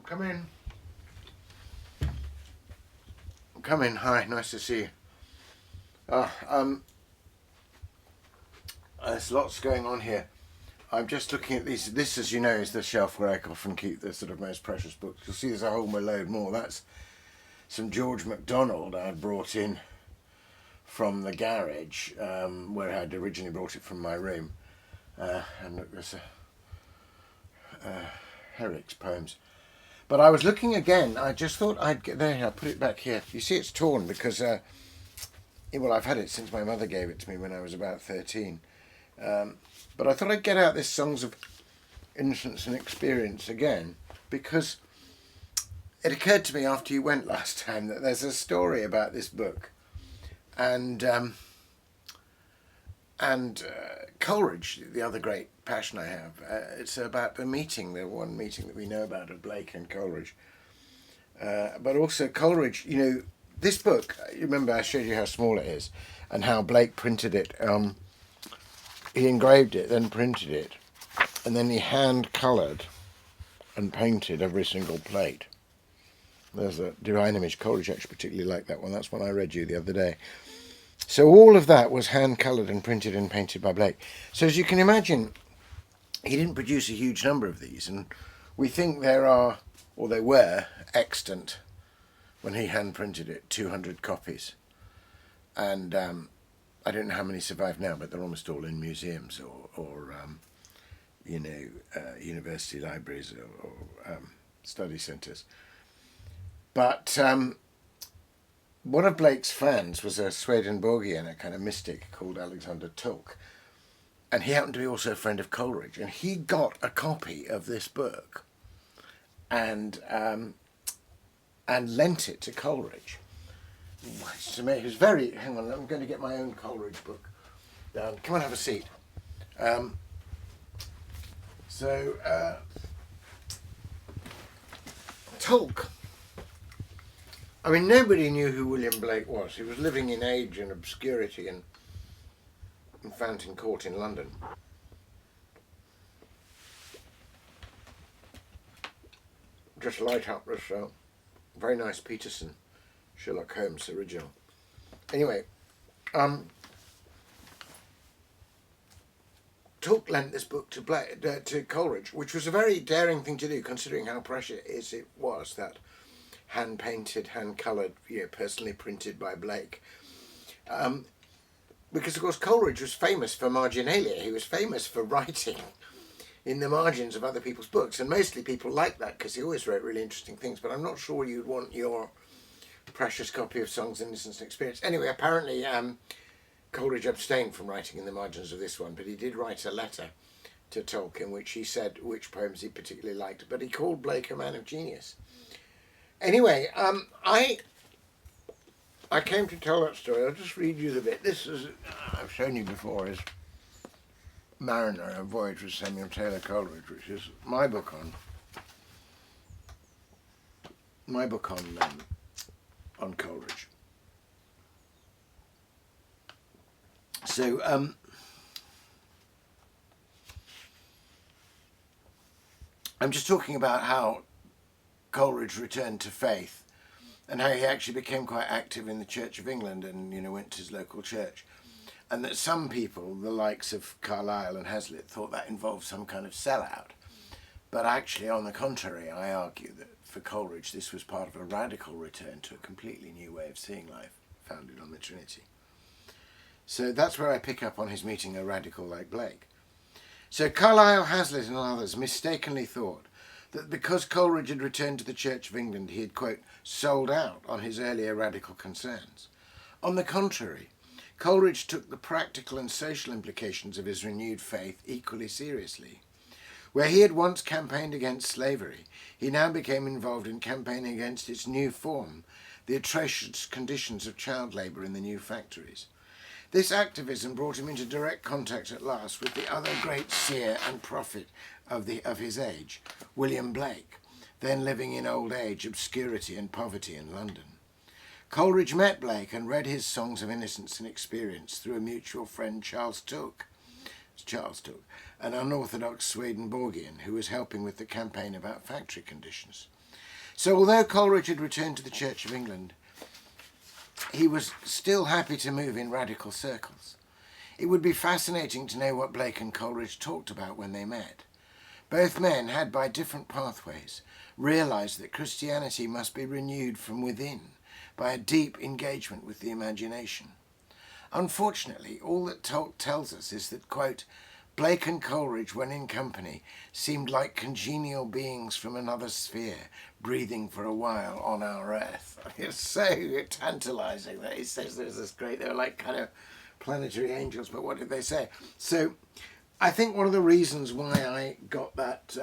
Come in. Come in. Hi, nice to see you. There's lots going on here. I'm just looking at these. This, as you know, is the shelf where I often keep the sort of most precious books. You'll see there's a whole load more. That's some George MacDonald I'd brought in from the garage, where I'd originally brought it from my room. And look, there's Herrick's poems. But I was looking again. I just thought I'd get there. I put it back here. You see, it's torn because, well, I've had it since my mother gave it to me when I was about 13. But I thought I'd get out this Songs of Innocence and Experience again because it occurred to me after you went last time that there's a story about this book, and Coleridge, the other great passion I have. It's about the one meeting that we know about of Blake and Coleridge. But also Coleridge, you know, this book, you remember I showed you how small it is and how Blake printed it. He engraved it, then printed it, and then he hand-coloured and painted every single plate. There's a Divine Image. Coleridge actually particularly liked that one. That's one I read you the other day. So all of that was hand-coloured and printed and painted by Blake. So as you can imagine, he didn't produce a huge number of these, and we think there are, or they were, extant, when he hand-printed it, 200 copies. And I don't know how many survive now, but they're almost all in museums or university libraries or study centres. But one of Blake's fans was a Swedenborgian, a kind of mystic called Alexander Tulk. And he happened to be also a friend of Coleridge. And he got a copy of this book and lent it to Coleridge. It was very... Hang on, I'm going to get my own Coleridge book down. Come on, have a seat. Tulk. I mean, nobody knew who William Blake was. He was living in age and obscurity in Fountain Court in London. Just light up this very nice Peterson Sherlock Holmes original. Anyway, Tulk lent this book to Coleridge, which was a very daring thing to do, considering how precious it was, that hand-painted, hand-coloured, personally printed by Blake. Because, of course, Coleridge was famous for marginalia. He was famous for writing in the margins of other people's books, and mostly people liked that because he always wrote really interesting things, but I'm not sure you'd want your precious copy of Songs of Innocence and Experience. Anyway, apparently Coleridge abstained from writing in the margins of this one, but he did write a letter to Tulk in which he said which poems he particularly liked, but he called Blake a man of genius. Anyway, I came to tell that story. I'll just read you the bit. This is, I've shown you before, is Mariner, A Voyage with Samuel Taylor Coleridge, which is my book on Coleridge. So, I'm just talking about how Coleridge returned to faith and how he actually became quite active in the Church of England and, went to his local church. And that some people, the likes of Carlyle and Hazlitt, thought that involved some kind of sellout. But actually, on the contrary, I argue that for Coleridge, this was part of a radical return to a completely new way of seeing life, founded on the Trinity. So that's where I pick up on his meeting a radical like Blake. So Carlyle, Hazlitt and others mistakenly thought that because Coleridge had returned to the Church of England, he had, quote, sold out on his earlier radical concerns. On the contrary, Coleridge took the practical and social implications of his renewed faith equally seriously. Where he had once campaigned against slavery, he now became involved in campaigning against its new form, the atrocious conditions of child labour in the new factories. This activism brought him into direct contact at last with the other great seer and prophet of his age, William Blake, then living in old age, obscurity and poverty in London. Coleridge met Blake and read his Songs of Innocence and Experience through a mutual friend, Charles Tulk, an unorthodox Swedenborgian who was helping with the campaign about factory conditions. So although Coleridge had returned to the Church of England, he was still happy to move in radical circles. It would be fascinating to know what Blake and Coleridge talked about when they met. Both men had, by different pathways, realised that Christianity must be renewed from within by a deep engagement with the imagination. Unfortunately, all that tells us is that, quote, Blake and Coleridge, when in company, seemed like congenial beings from another sphere, breathing for a while on our earth. It's so tantalising that he says there's this great, they were like kind of planetary angels, but what did they say? So I think one of the reasons why I got that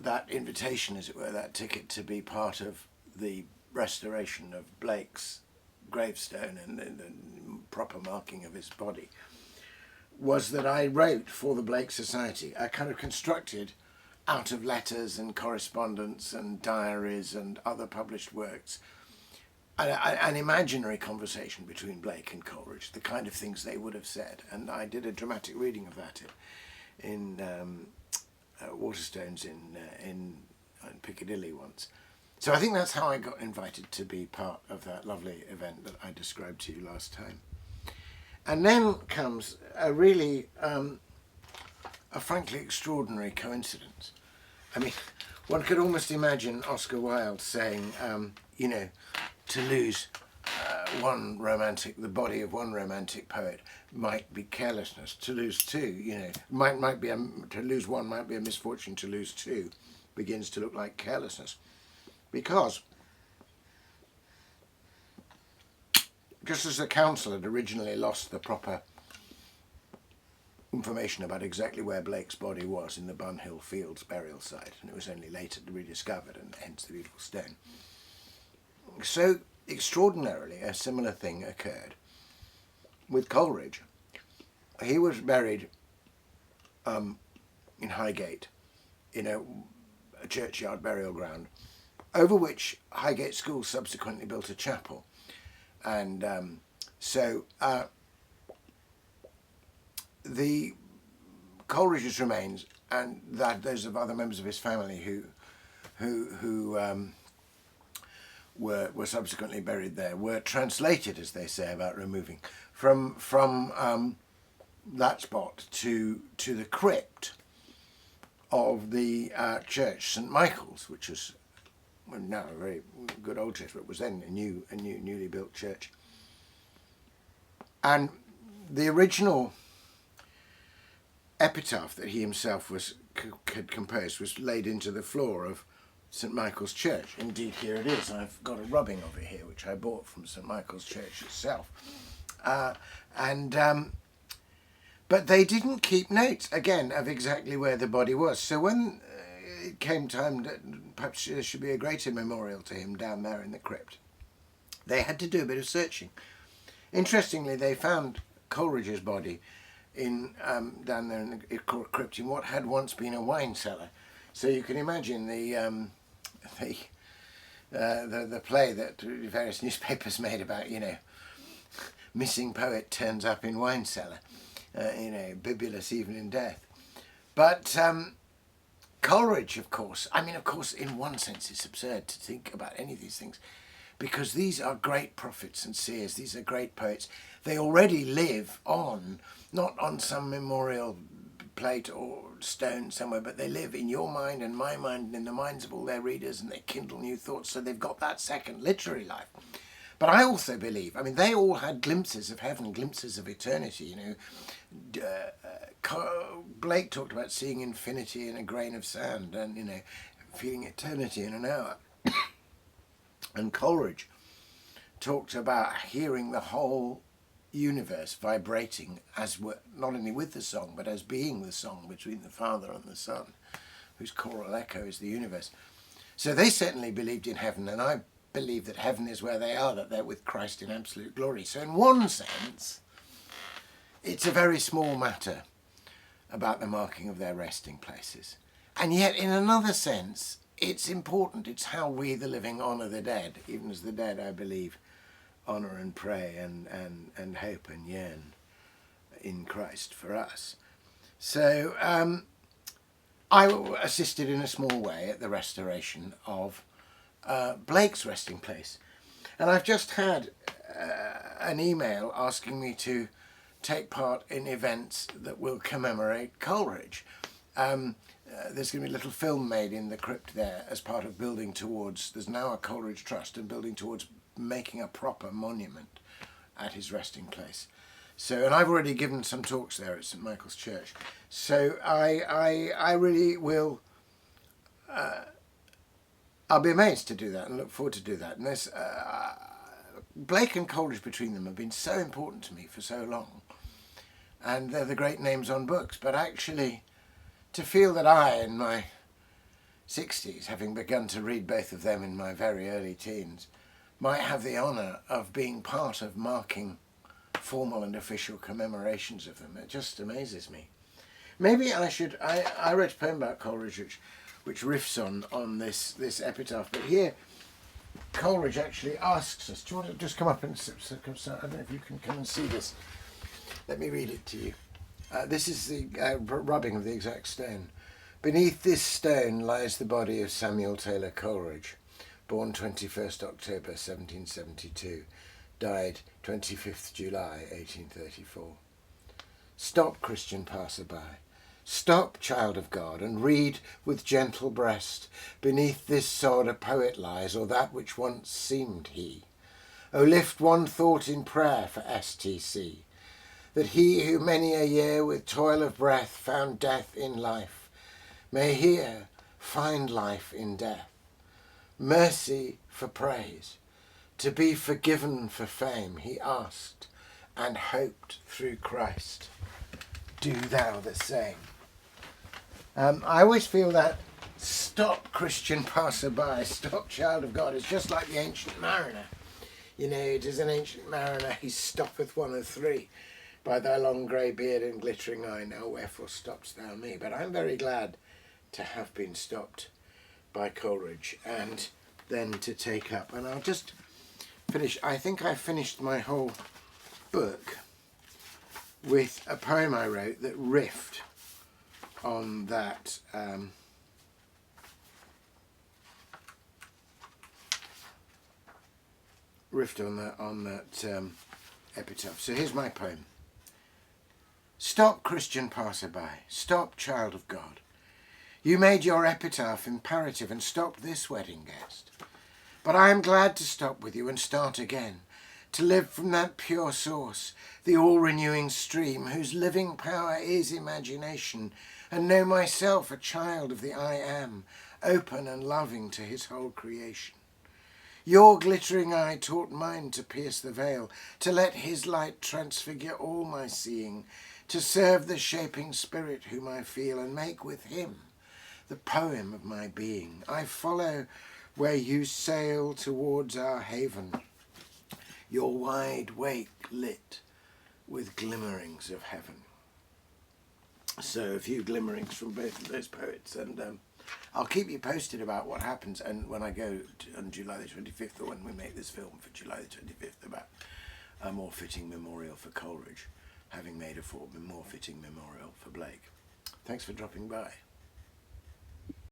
that invitation, as it were, that ticket to be part of the restoration of Blake's gravestone and the proper marking of his body, was that I wrote for the Blake Society. I kind of constructed, out of letters and correspondence and diaries and other published works, an imaginary conversation between Blake and Coleridge, the kind of things they would have said. And I did a dramatic reading of that in Waterstones in Piccadilly once. So I think that's how I got invited to be part of that lovely event that I described to you last time. And then comes a really, a frankly extraordinary coincidence. I mean, one could almost imagine Oscar Wilde saying, you know, to lose the body of one romantic poet might be carelessness. To lose two, you know, might be to lose one might be a misfortune. To lose two begins to look like carelessness, because just as the council had originally lost the proper information about exactly where Blake's body was in the Bunhill Fields burial site, and it was only later rediscovered, and hence the beautiful stone, so extraordinarily a similar thing occurred with Coleridge. He was buried in Highgate, in a churchyard burial ground, over which Highgate School subsequently built a chapel. And so the Coleridge's remains, and that those of other members of his family who were subsequently buried there, were translated, as they say about removing, from that spot to the crypt of the church St Michael's, which was now a very good old church, but was then a newly built church. And the original epitaph that he himself had composed was laid into the floor of St Michael's Church. Indeed, here it is. I've got a rubbing of it here, which I bought from St Michael's Church itself. But they didn't keep notes, again, of exactly where the body was. So when it came time that perhaps there should be a greater memorial to him down there in the crypt, they had to do a bit of searching. Interestingly, they found Coleridge's body down there in the crypt in what had once been a wine cellar. So you can imagine the play that various newspapers made about, you know, missing poet turns up in wine cellar, you know, bibulous even in death. But Coleridge, of course, in one sense it's absurd to think about any of these things, because these are great prophets and seers, these are great poets. They already live on, not on some memorial plate or stone somewhere, but they live in your mind and my mind and in the minds of all their readers, and they kindle new thoughts, so they've got that second literary life. But I also believe, they all had glimpses of heaven, glimpses of eternity, you know. Blake talked about seeing infinity in a grain of sand and, you know, feeling eternity in an hour. And Coleridge talked about hearing the whole universe vibrating as not only with the song, but as being the song between the Father and the Son, whose choral echo is the universe. So they certainly believed in heaven, and I believe that heaven is where they are, that they're with Christ in absolute glory. So in one sense, it's a very small matter about the marking of their resting places. And yet in another sense, it's important. It's how we, the living, honour the dead, even as the dead, I believe, honour and pray and hope and yearn in Christ for us. So I assisted in a small way at the restoration of Blake's resting place. And I've just had an email asking me to take part in events that will commemorate Coleridge. There's going to be a little film made in the crypt there as part of building towards, there's now a Coleridge Trust and building towards making a proper monument at his resting place. So, and I've already given some talks there at St Michael's Church. So I really will, I'll be amazed to do that and look forward to do that. And there's, Blake and Coleridge between them have been so important to me for so long. And they're the great names on books. But actually, to feel that I, in my 60s, having begun to read both of them in my very early teens, might have the honour of being part of marking formal and official commemorations of them, it just amazes me. Maybe I should, I wrote a poem about Coleridge which riffs on this epitaph, but here Coleridge actually asks us, do you want to just come up and I don't know if you can come and see this. Let me read it to you. This is the rubbing of the exact stone. Beneath this stone lies the body of Samuel Taylor Coleridge, born 21st October 1772, died 25th July 1834. Stop, Christian passer-by. Stop, child of God, and read with gentle breast. Beneath this sod a poet lies, or that which once seemed he. O lift one thought in prayer for STC, that he who many a year with toil of breath found death in life, may here find life in death. Mercy for praise, to be forgiven for fame, he asked and hoped through Christ. Do thou the same. I always feel that stop, Christian passer-by, stop, child of God. It's just like the ancient mariner. You know, it is an ancient mariner, he stoppeth one of three. By thy long grey beard and glittering eye, now wherefore stopp'st thou me? But I'm very glad to have been stopped by Coleridge and then to take up. And I'll just finish. I think I finished my whole book with a poem I wrote that riffed on that epitaph. So here's my poem. Stop, Christian passer-by. Stop, child of God. You made your epitaph imperative and stopped this wedding guest. But I am glad to stop with you and start again, to live from that pure source, the all-renewing stream, whose living power is imagination, and know myself a child of the I Am, open and loving to his whole creation. Your glittering eye taught mine to pierce the veil, to let his light transfigure all my seeing, to serve the shaping spirit whom I feel, and make with him the poem of my being. I follow where you sail towards our haven, your wide wake lit with glimmerings of heaven. So a few glimmerings from both of those poets, and I'll keep you posted about what happens, and when I go on July the 25th, or when we make this film for July the 25th, about a more fitting memorial for Coleridge, having made a more fitting memorial for Blake. Thanks for dropping by.